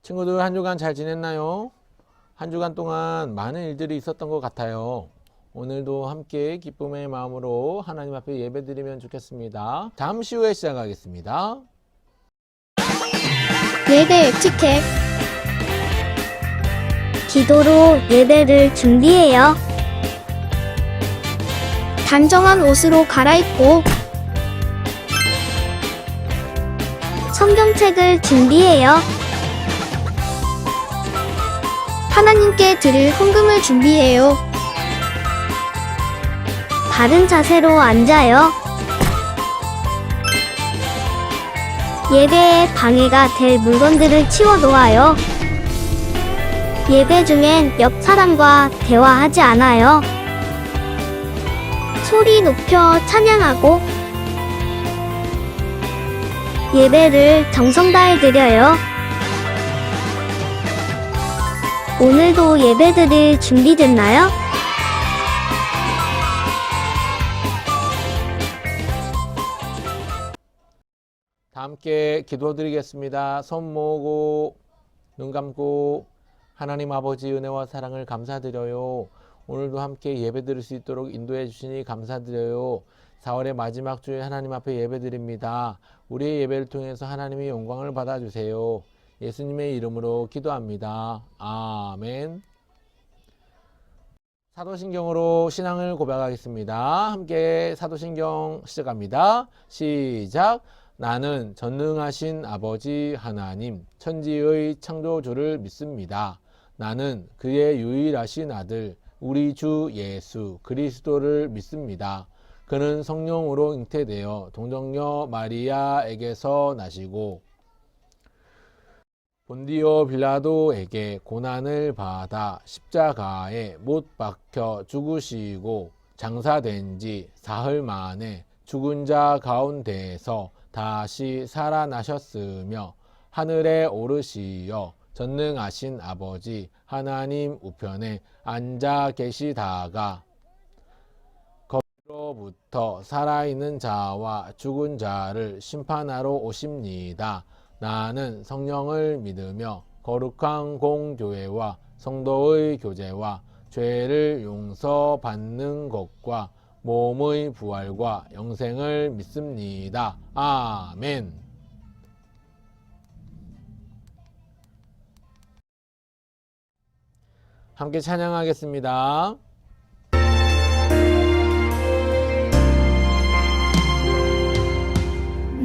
친구들 한 주간 잘 지냈나요? 한 주간 동안 많은 일들이 있었던 것 같아요. 오늘도 함께 기쁨의 마음으로 하나님 앞에 예배드리면 좋겠습니다. 잠시 후에 시작하겠습니다. 예배 에티켓. 기도로 예배를 준비해요. 단정한 옷으로 갈아입고 성경책을 준비해요. 하나님께 드릴 헌금을 준비해요. 바른 자세로 앉아요. 예배에 방해가 될 물건들을 치워 놓아요. 예배 중엔 옆 사람과 대화하지 않아요. 소리 높여 찬양하고 예배를 정성 다해 드려요. 오늘도 예배드릴 준비됐나요? 다 함께 기도드리겠습니다. 손 모으고 눈 감고 하나님 아버지 은혜와 사랑을 감사드려요. 오늘도 함께 예배드릴 수 있도록 인도해 주시니 감사드려요. 4월의 마지막 주에 하나님 앞에 예배드립니다. 우리의 예배를 통해서 하나님의 영광을 받아주세요. 예수님의 이름으로 기도합니다. 아멘. 사도신경으로 신앙을 고백하겠습니다. 함께 사도신경 시작합니다. 시작. 나는 전능하신 아버지 하나님 천지의 창조주를 믿습니다. 나는 그의 유일하신 아들 우리 주 예수 그리스도를 믿습니다. 그는 성령으로 잉태되어 동정녀 마리아에게서 나시고 본디오 빌라도에게 고난을 받아 십자가에 못 박혀 죽으시고 장사된 지 사흘 만에 죽은 자 가운데에서 다시 살아나셨으며 하늘에 오르시어 전능하신 아버지 하나님 우편에 앉아 계시다가 거기로부터 살아있는 자와 죽은 자를 심판하러 오십니다. 나는 성령을 믿으며 거룩한 공교회와 성도의 교제와 죄를 용서받는 것과 몸의 부활과 영생을 믿습니다. 아멘. 함께 찬양하겠습니다.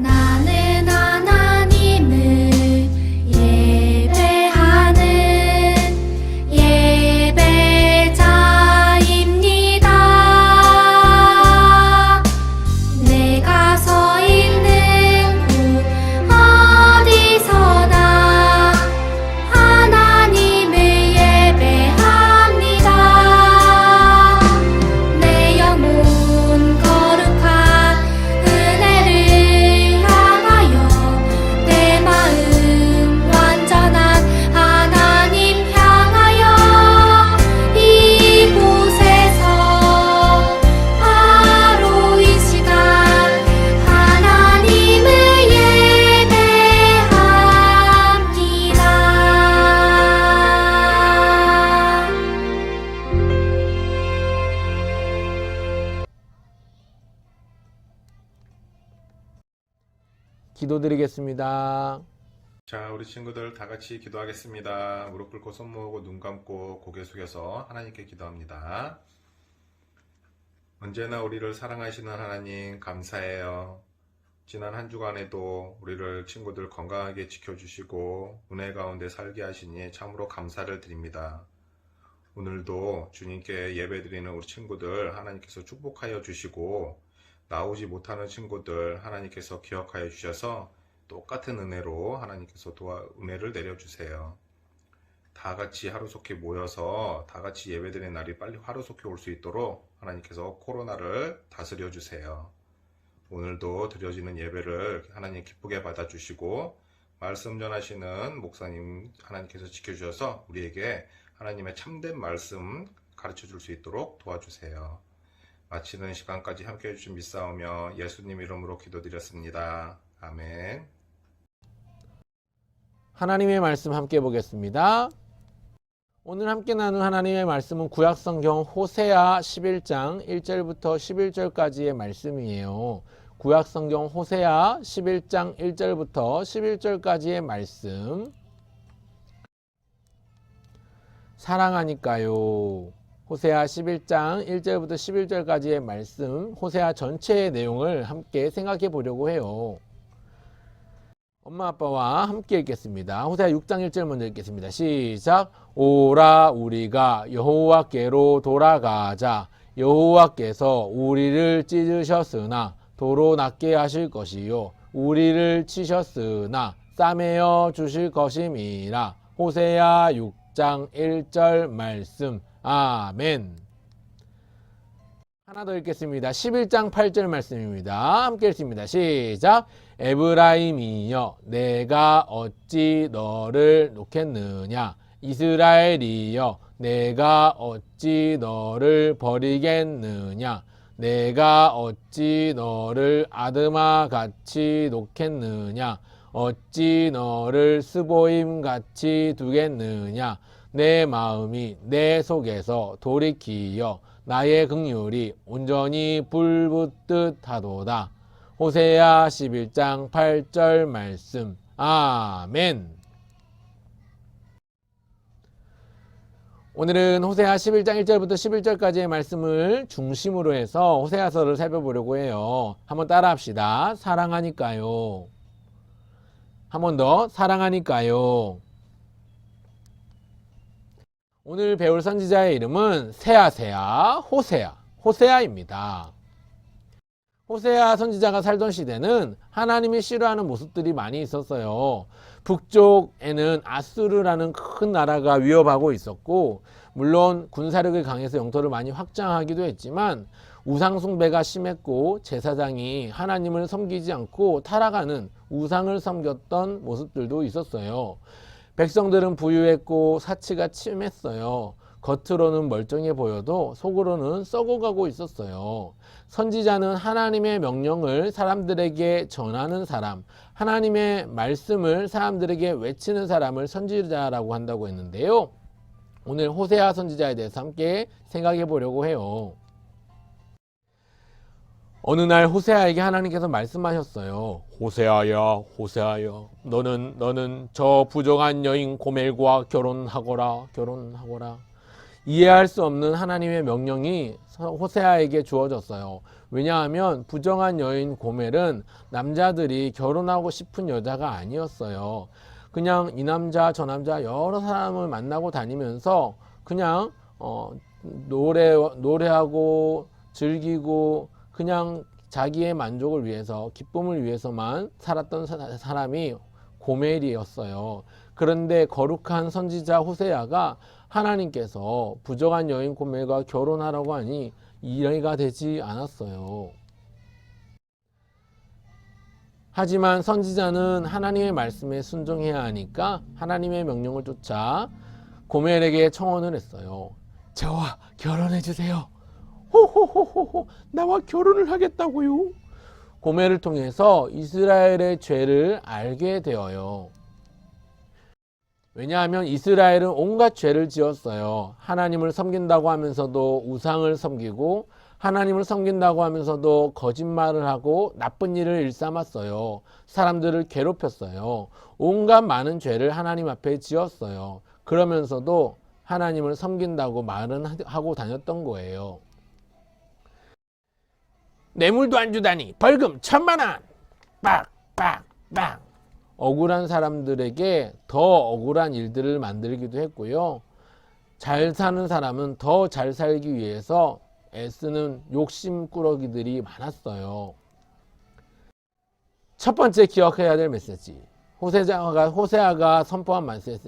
나는 하나님을 예배하는 예배자입니다. 내가 서 있는 곳 어디서나 하나님을 예배합니다. 내 영혼 거룩한 은혜를 향하여 내 마음 완전한 하나님 향하여 이곳에서 바로 이 시간 하나님을 예배합니다. 기도드리겠습니다. 자, 우리 친구들 다 같이 기도하겠습니다. 무릎 꿇고 손 모으고 눈 감고 고개 숙여서 하나님께 기도합니다. 언제나 우리를 사랑하시는 하나님 감사해요. 지난 한 주간에도 우리를 친구들 건강하게 지켜주시고 은혜 가운데 살게 하시니 참으로 감사를 드립니다. 오늘도 주님께 예배드리는 우리 친구들 하나님께서 축복하여 주시고 나오지 못하는 친구들 하나님께서 기억하여 주셔서 똑같은 은혜로 하나님께서 은혜를 내려주세요. 다 같이 하루속히 모여서 다 같이 예배드리는 날이 빨리 하루속히 올 수 있도록 하나님께서 코로나를 다스려 주세요. 오늘도 드려지는 예배를 하나님 기쁘게 받아주시고 말씀 전하시는 목사님 하나님께서 지켜주셔서 우리에게 하나님의 참된 말씀 가르쳐 줄 수 있도록 도와주세요. 마치는 시간까지 함께 해주신 믿사오며 예수님 이름으로 기도드렸습니다. 아멘. 하나님의 말씀 함께 보겠습니다. 오늘 함께 나눌 하나님의 말씀은 구약성경 호세아 11장 1절부터 11절까지의 말씀이에요. 구약성경 호세아 11장 1절부터 11절까지의 말씀. 사랑하니까요. 호세아 11장 1절부터 11절까지의 말씀, 호세아 전체의 내용을 함께 생각해 보려고 해요. 엄마 아빠와 함께 읽겠습니다. 호세아 6장 1절 먼저 읽겠습니다. 시작. 오라 우리가 여호와께로 돌아가자. 여호와께서 우리를 찢으셨으나 도로 낫게 하실 것이요 우리를 치셨으나 싸매어 주실 것임이라. 호세아 6장 1절 말씀. 아멘. 하나 더 읽겠습니다. 11장 8절 말씀입니다. 함께 읽습니다. 시작. 에브라임이여 내가 어찌 너를 놓겠느냐. 이스라엘이여 내가 어찌 너를 버리겠느냐. 내가 어찌 너를 아드마 같이 놓겠느냐. 어찌 너를 스보임 같이 두겠느냐. 내 마음이 내 속에서 돌이키어 나의 긍휼이 온전히 불붙듯 하도다. 호세아 11장 8절 말씀. 아멘. 오늘은 호세아 11장 1절부터 11절까지의 말씀을 중심으로 해서 호세아서를 살펴보려고 해요. 한번 따라 합시다. 사랑하니까요. 한 번 더. 사랑하니까요. 오늘 배울 선지자의 이름은 세아세아 호세아입니다. 호세아 선지자가 살던 시대는 하나님이 싫어하는 모습들이 많이 있었어요. 북쪽에는 아수르라는 큰 나라가 위협하고 있었고, 물론 군사력이 강해서 영토를 많이 확장하기도 했지만 우상 숭배가 심했고 제사장이 하나님을 섬기지 않고 타락하는 우상을 섬겼던 모습들도 있었어요. 백성들은 부유했고 사치가 침했어요. 겉으로는 멀쩡해 보여도 속으로는 썩어가고 있었어요. 선지자는 하나님의 명령을 사람들에게 전하는 사람, 하나님의 말씀을 사람들에게 외치는 사람을 선지자라고 한다고 했는데요. 오늘 호세아 선지자에 대해서 함께 생각해 보려고 해요. 어느 날 호세아에게 하나님께서 말씀하셨어요. 호세아야, 너는 저 부정한 여인 고멜과 결혼하거라. 이해할 수 없는 하나님의 명령이 호세아에게 주어졌어요. 왜냐하면 부정한 여인 고멜은 남자들이 결혼하고 싶은 여자가 아니었어요. 그냥 이 남자 저 남자 여러 사람을 만나고 다니면서 그냥 노래하고 즐기고 그냥 자기의 만족을 위해서 기쁨을 위해서만 살았던 사람이 고멜이었어요. 그런데 거룩한 선지자 호세아가 하나님께서 부정한 여인 고멜과 결혼하라고 하니 이해가 되지 않았어요. 하지만 선지자는 하나님의 말씀에 순종해야 하니까 하나님의 명령을 쫓아 고멜에게 청혼을 했어요. 저와 결혼해 주세요. 호호호호호, 나와 결혼을 하겠다고요. 고멜을 통해서 이스라엘의 죄를 알게 되어요. 왜냐하면 이스라엘은 온갖 죄를 지었어요. 하나님을 섬긴다고 하면서도 우상을 섬기고, 하나님을 섬긴다고 하면서도 거짓말을 하고 나쁜 일을 일삼았어요. 사람들을 괴롭혔어요. 온갖 많은 죄를 하나님 앞에 지었어요. 그러면서도 하나님을 섬긴다고 말은 하고 다녔던 거예요. 뇌물도 안 주다니 벌금 1,000,000원 빡. 억울한 사람들에게 더 억울한 일들을 만들기도 했고요. 잘 사는 사람은 더 잘 살기 위해서 애쓰는 욕심꾸러기들이 많았어요. 첫 번째 기억해야 될 메시지, 호세아가 선포한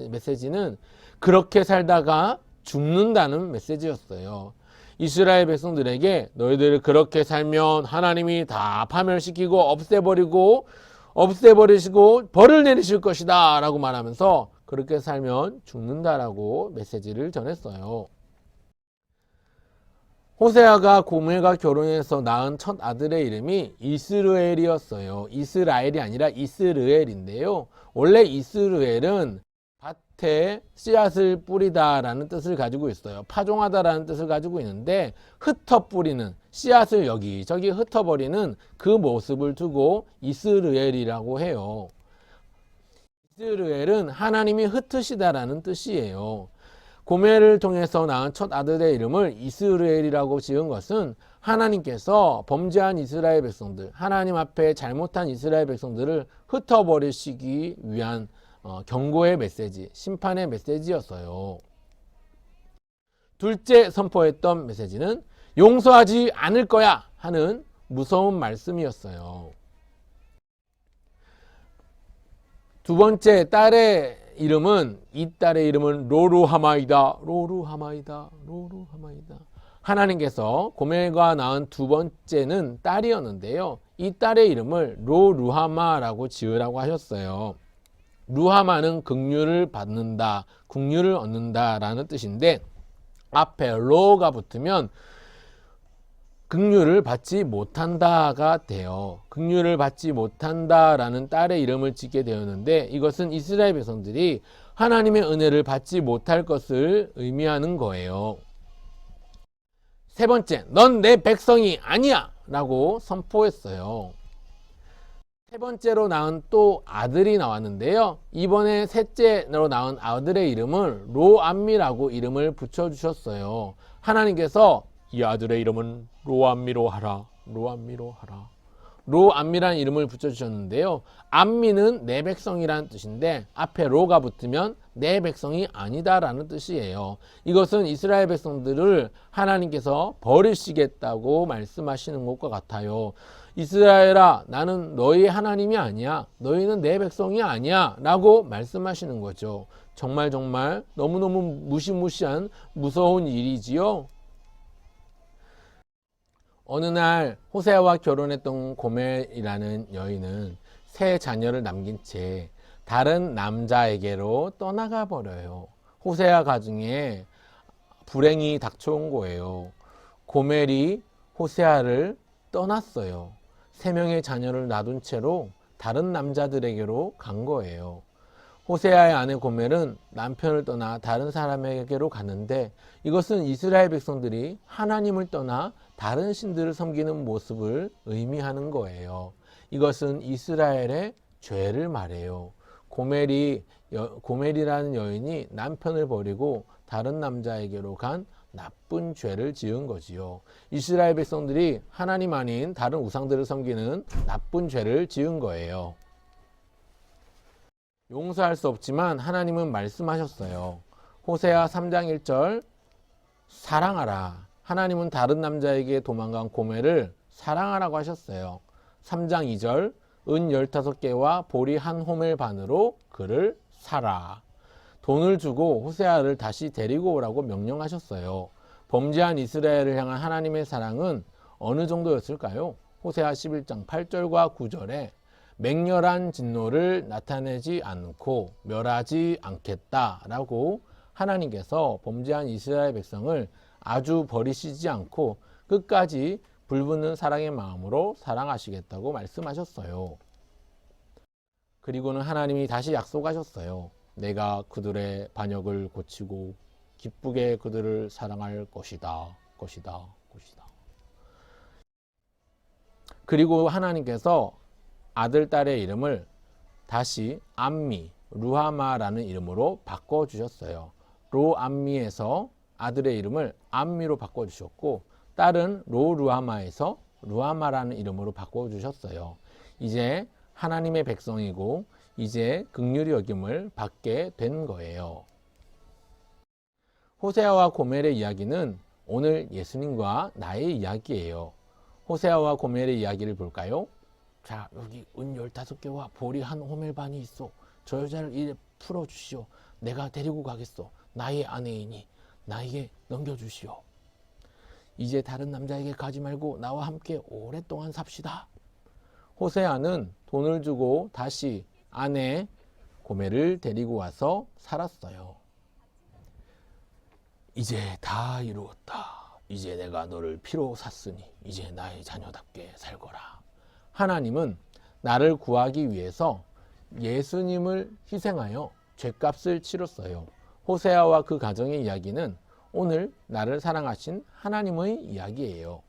메시지는 그렇게 살다가 죽는다는 메시지였어요. 이스라엘 백성들에게 너희들 그렇게 살면 하나님이 다 파멸시키고 없애버리시고 벌을 내리실 것이다 라고 말하면서 그렇게 살면 죽는다라고 메시지를 전했어요. 호세아가 고멜과 결혼해서 낳은 첫 아들의 이름이 이스르엘이었어요. 이스라엘이 아니라 이스르엘인데요. 원래 이스르엘은 밭에 씨앗을 뿌리다라는 뜻을 가지고 있어요. 파종하다라는 뜻을 가지고 있는데 흩어 뿌리는, 씨앗을 여기저기 흩어버리는 그 모습을 두고 이스르엘이라고 해요. 이스르엘은 하나님이 흩으시다라는 뜻이에요. 고멜을 통해서 낳은 첫 아들의 이름을 이스라엘이라고 지은 것은 하나님께서 범죄한 이스라엘 백성들, 하나님 앞에 잘못한 이스라엘 백성들을 흩어버리시기 위한 경고의 메시지, 심판의 메시지였어요. 둘째 선포했던 메시지는 용서하지 않을 거야 하는 무서운 말씀이었어요. 두 번째 딸의 이름은, 이 딸의 이름은 로루하마이다. 로루하마이다. 로루하마이다. 하나님께서 고멜과 낳은 두 번째는 딸이었는데요. 이 딸의 이름을 로루하마라고 지으라고 하셨어요. 루하마는 긍휼을 받는다, 긍휼을 얻는다 라는 뜻인데 앞에 로가 붙으면 긍휼을 받지 못한다가 돼요. 긍휼을 받지 못한다라는 딸의 이름을 짓게 되었는데 이것은 이스라엘 백성들이 하나님의 은혜를 받지 못할 것을 의미하는 거예요. 세 번째, 넌 내 백성이 아니야 라고 선포했어요. 세 번째로 낳은 또 아들이 나왔는데요. 이번에 셋째로 낳은 아들의 이름을 로암미라고 이름을 붙여주셨어요. 하나님께서 이 아들의 이름은 로암미로 하라. 로암미로 하라. 로암미라는 이름을 붙여주셨는데요. 암미는 내 백성이라는 뜻인데 앞에 로가 붙으면 내 백성이 아니다라는 뜻이에요. 이것은 이스라엘 백성들을 하나님께서 버리시겠다고 말씀하시는 것과 같아요. 이스라엘아, 나는 너희 하나님이 아니야. 너희는 내 백성이 아니야 라고 말씀하시는 거죠. 정말 너무너무 무시무시한 무서운 일이지요. 어느 날 호세아와 결혼했던 고멜이라는 여인은 세 자녀를 남긴 채 다른 남자에게로 떠나가 버려요. 호세아 가정에 불행이 닥쳐온 거예요. 고멜이 호세아를 떠났어요. 세 명의 자녀를 놔둔 채로 다른 남자들에게로 간 거예요. 호세아의 아내 고멜은 남편을 떠나 다른 사람에게로 갔는데 이것은 이스라엘 백성들이 하나님을 떠나 다른 신들을 섬기는 모습을 의미하는 거예요. 이것은 이스라엘의 죄를 말해요. 고멜이라는 여인이 남편을 버리고 다른 남자에게로 간 나쁜 죄를 지은 거지요. 이스라엘 백성들이 하나님 아닌 다른 우상들을 섬기는 나쁜 죄를 지은 거예요. 용서할 수 없지만 하나님은 말씀하셨어요. 호세아 3장 1절 사랑하라. 하나님은 다른 남자에게 도망간 고멜을 사랑하라고 하셨어요. 3장 2절 은 15개와 보리 한 호멜 반으로 그를 사라. 돈을 주고 호세아를 다시 데리고 오라고 명령하셨어요. 범죄한 이스라엘을 향한 하나님의 사랑은 어느 정도였을까요? 호세아 11장 8절과 9절에 맹렬한 진노를 나타내지 않고 멸하지 않겠다라고 하나님께서 범죄한 이스라엘 백성을 아주 버리시지 않고 끝까지 불붙는 사랑의 마음으로 사랑하시겠다고 말씀하셨어요. 그리고는 하나님이 다시 약속하셨어요. 내가 그들의 반역을 고치고 기쁘게 그들을 사랑할 것이다. 그리고 하나님께서 아들, 딸의 이름을 다시 암미, 루하마라는 이름으로 바꿔주셨어요. 로암미에서 아들의 이름을 암미로 바꿔주셨고 딸은 로루하마에서 루하마라는 이름으로 바꿔주셨어요. 이제 하나님의 백성이고 이제 긍휼히 여김을 받게 된 거예요. 호세아와 고멜의 이야기는 오늘 예수님과 나의 이야기예요. 호세아와 고멜의 이야기를 볼까요? 자, 여기 은 15개와 보리 한 호멜 반이 있어. 저 여자를 이래 풀어주시오. 내가 데리고 가겠소. 나의 아내이니 나에게 넘겨주시오. 이제 다른 남자에게 가지 말고 나와 함께 오랫동안 삽시다. 호세아는 돈을 주고 다시 아내 고멜을 데리고 와서 살았어요. 이제 다 이루었다. 이제 내가 너를 피로 샀으니 이제 나의 자녀답게 살거라. 하나님은 나를 구하기 위해서 예수님을 희생하여 죄값을 치렀어요. 호세아와 그 가정의 이야기는 오늘 나를 사랑하신 하나님의 이야기예요.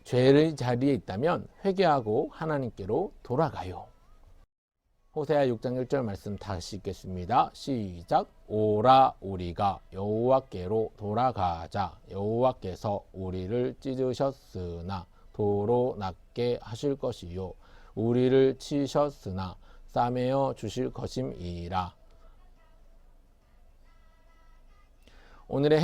죄의 자리에 있다면 회개하고 하나님께로 돌아가요. 호세아 6장 1절 말씀 다시 읽겠습니다. 시작. 오라 우리가 여호와께로 돌아가자. 여호와께서 우리를 찢으셨으나 도로 낫게 하실 것이요 우리를 치셨으나 싸매어 주실 것임이라. 오늘의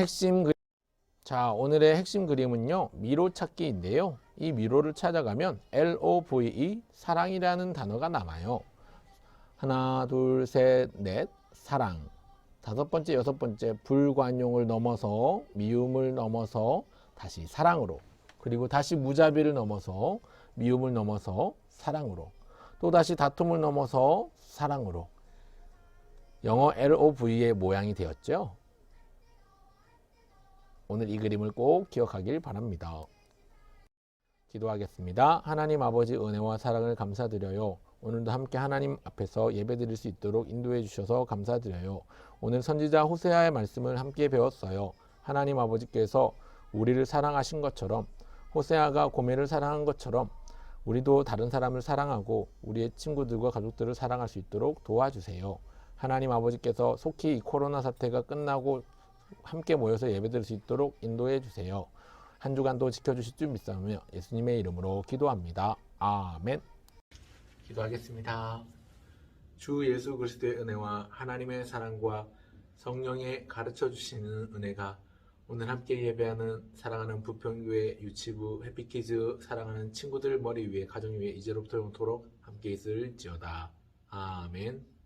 핵심 그림은요, 미로 찾기인데요. 이 미로를 찾아가면 LOVE, 사랑이라는 단어가 남아요. 하나, 둘, 셋, 넷, 사랑. 다섯 번째, 여섯 번째, 불관용을 넘어서, 미움을 넘어서, 다시 사랑으로. 그리고 다시 무자비를 넘어서, 미움을 넘어서, 사랑으로. 또 다시 다툼을 넘어서, 사랑으로. 영어 LOV의 모양이 되었죠. 오늘 이 그림을 꼭 기억하길 바랍니다. 기도하겠습니다. 하나님 아버지 은혜와 사랑을 감사드려요. 오늘도 함께 하나님 앞에서 예배드릴 수 있도록 인도해 주셔서 감사드려요. 오늘 선지자 호세아의 말씀을 함께 배웠어요. 하나님 아버지께서 우리를 사랑하신 것처럼, 호세아가 고멜을 사랑한 것처럼 우리도 다른 사람을 사랑하고 우리의 친구들과 가족들을 사랑할 수 있도록 도와주세요. 하나님 아버지께서 속히 이 코로나 사태가 끝나고 함께 모여서 예배드릴 수 있도록 인도해 주세요. 한 주간도 지켜주실 줄 믿사오며 예수님의 이름으로 기도합니다. 아멘. 기도하겠습니다. 주 예수 그리스도의 은혜와 하나님의 사랑과 성령의 가르쳐 주시는 은혜가 오늘 함께 예배하는 사랑하는 부평교회 유치부 해피키즈 사랑하는 친구들 머리 위에 가정 위에 이제로부터 영토록 함께 있을지어다. 아멘.